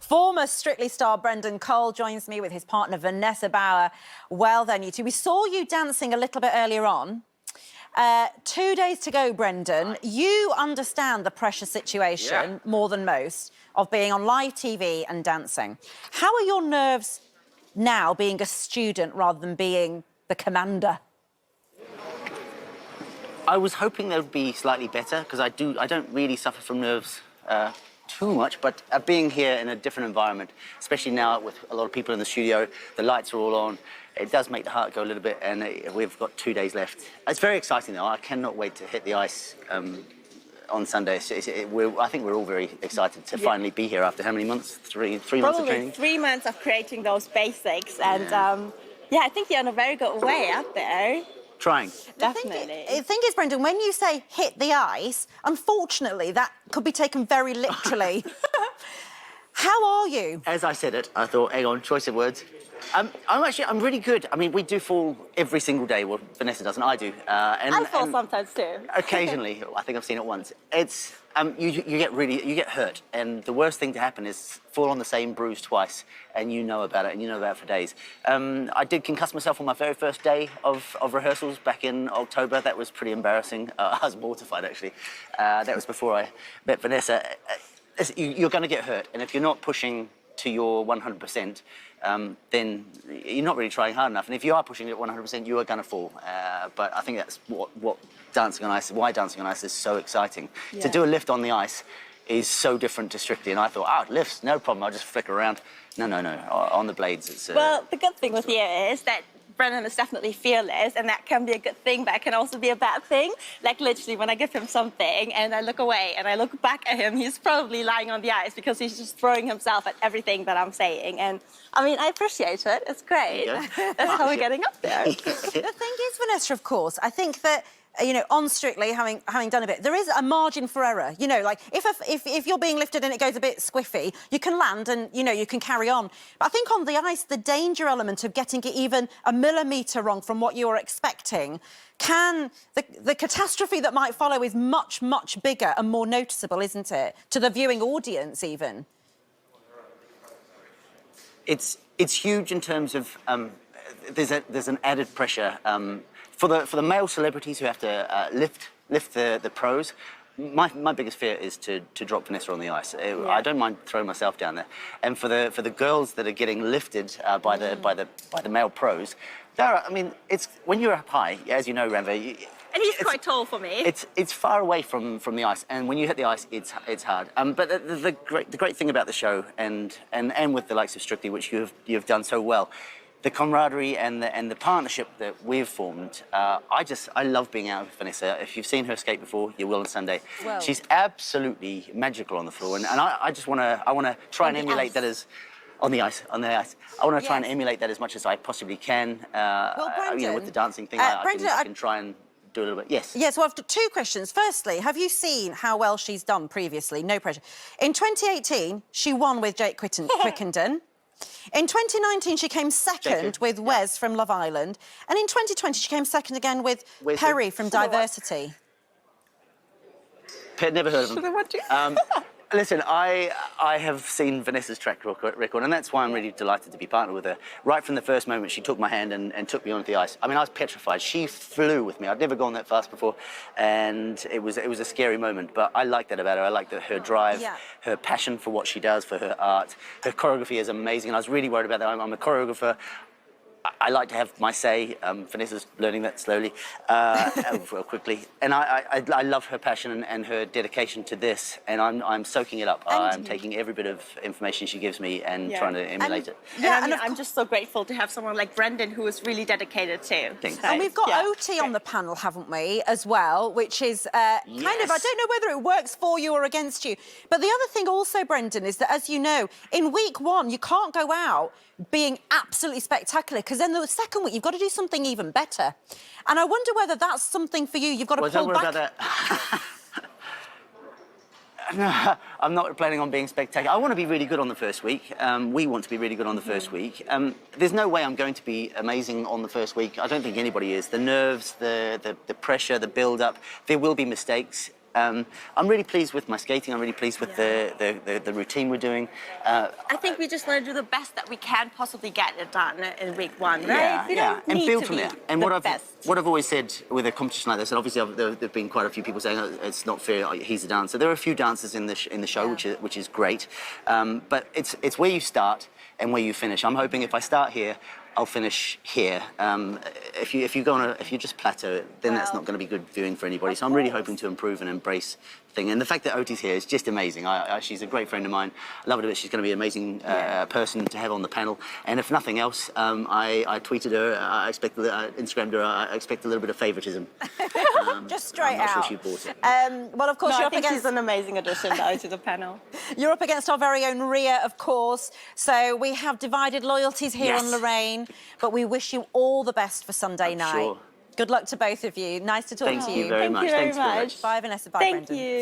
Former Strictly star Brendan Cole joins me with his partner Vanessa Bauer. Well then, you two. We saw you dancing a little bit earlier on. 2 days to go, Brendan. You understand the pressure situation more than most of being on live TV and dancing. How are your nerves now being a student rather than being the commander? I was hoping they would be slightly better because I don't really suffer from nerves too much, but being here in a different environment, especially now with a lot of people in the studio, the lights are all on, it does make the heart go a little bit, and we've got 2 days left. It's very exciting though. I cannot wait to hit the ice on Sunday. I think we're all very excited to finally be here after how many months? Three months of training? 3 months of creating those basics, and I think you're in a very good way out there. Trying. Definitely. The thing is, Brendan, when you say hit the ice, unfortunately, that could be taken very literally. How are you? As I said it, I thought, hang on, choice of words. I'm really good. I mean, we do fall every single day. Well, Vanessa doesn't, I do. I fall sometimes too. Occasionally, I think I've seen it once. It's you get hurt, and the worst thing to happen is fall on the same bruise twice, and you know about it, and you know about it for days. I did concuss myself on my very first day of rehearsals back in October. That was pretty embarrassing. I was mortified actually. That was before I met Vanessa. You're going to get hurt, and if you're not pushing to your 100%, then you're not really trying hard enough. And if you are pushing it 100%, you are going to fall. But I think that's what dancing on ice, why dancing on ice is so exciting. Yeah. To do a lift on the ice is so different to Strictly. And I thought, lifts, no problem, I'll just flick around. No, on the blades, it's... Well, the good thing with you is that Brendan is definitely fearless, and that can be a good thing, but it can also be a bad thing. Like literally, when I give him something and I look away and I look back at him, he's probably lying on the ice because he's just throwing himself at everything that I'm saying. And I mean, I appreciate it. It's great. That's how we're getting up there. The thing is, Vanessa, of course, I think that, you know, on Strictly, having done a bit, there is a margin for error. You know, like if you're being lifted and it goes a bit squiffy, you can land and, you know, you can carry on. But I think on the ice, the danger element of getting it even a millimetre wrong from what you were expecting, the catastrophe that might follow is much, much bigger and more noticeable, isn't it? To the viewing audience, even. It's huge in terms of there's an added pressure. For the male celebrities who have to lift the pros, my biggest fear is to drop Vanessa on the ice. I don't mind throwing myself down there. And for the girls that are getting lifted by the male pros, I mean, it's when you're up high, as you know, Ranve. And he's quite tall for me. It's far away from the ice, and when you hit the ice, it's hard. But the great thing about the show, and with the likes of Strictly, which you've done so well, the camaraderie and the partnership that we've formed, I love being out with Vanessa. If you've seen her skate before, you will on Sunday. Well, she's absolutely magical on the floor, and I just want to try and emulate that as on the ice. I want to try and emulate that as much as I possibly can. Well, Brendan, you know, with the dancing thing, I can try and do a little bit. Yes. Yes. Well, I've got 2 questions. Firstly, have you seen how well she's done previously? No pressure. In 2018, she won with Jake Quickenden. In 2019, she came second with Wes from Love Island. And in 2020, she came second again with Perry from Diversity. Never heard of him. Listen, I have seen Vanessa's track record, and that's why I'm really delighted to be partnered with her. Right from the first moment, she took my hand and took me onto the ice. I mean, I was petrified. She flew with me. I'd never gone that fast before, and it was a scary moment. But I like that about her. I like her drive, her passion for what she does, for her art. Her choreography is amazing, and I was really worried about that. I'm a choreographer. I like to have my say. Vanessa's learning that slowly, well, quickly. And I love her passion and her dedication to this, and I'm soaking it up. I'm taking every bit of information she gives me and trying to emulate it. Yeah, and I'm just so grateful to have someone like Brendan who is really dedicated too. And we've got OT on the panel, haven't we, as well, which is kind of, I don't know whether it works for you or against you. But the other thing also, Brendan, is that, as you know, in week 1, you can't go out being absolutely spectacular, because then the second week you've got to do something even better. And I wonder whether that's something for you. You've got to pull don't worry back. About that. No, I'm not planning on being spectacular. I want to be really good on the first week. We want to be really good on the first week. There's no way I'm going to be amazing on the first week. I don't think anybody is. The nerves, the pressure, the build-up, there will be mistakes. I'm really pleased with my skating. I'm really pleased with the routine we're doing. I think we just want to do the best that we can possibly get it done in week 1, right? We don't and need build to from be there. And the what best. I've always said with a competition like this, and obviously there've been quite a few people saying, oh, it's not fair, he's a dancer. There are a few dancers in the show, which is great. But it's where you start and where you finish. I'm hoping if I start here, I'll finish here. If you just plateau it, then that's not going to be good viewing for anybody. So I'm really hoping to improve and embrace the thing. And the fact that Oti's here is just amazing. She's a great friend of mine. I love her a bit. She's going to be an amazing person to have on the panel. And if nothing else, I tweeted her. I expect Instagrammed her. I expect a little bit of favouritism. Just straight I'm not out. sure she bought it. Well, of course, No, you're I up think against she's an amazing addition though to the panel. You're up against our very own Ria, of course. So we have divided loyalties here on Yes. Lorraine, but we wish you all the best for Sunday night. sure. Good luck to both of you. Nice to talk Thank to you very much. Thank you very Thanks very much. Bye, Vanessa. Bye, Thank Brendan. you.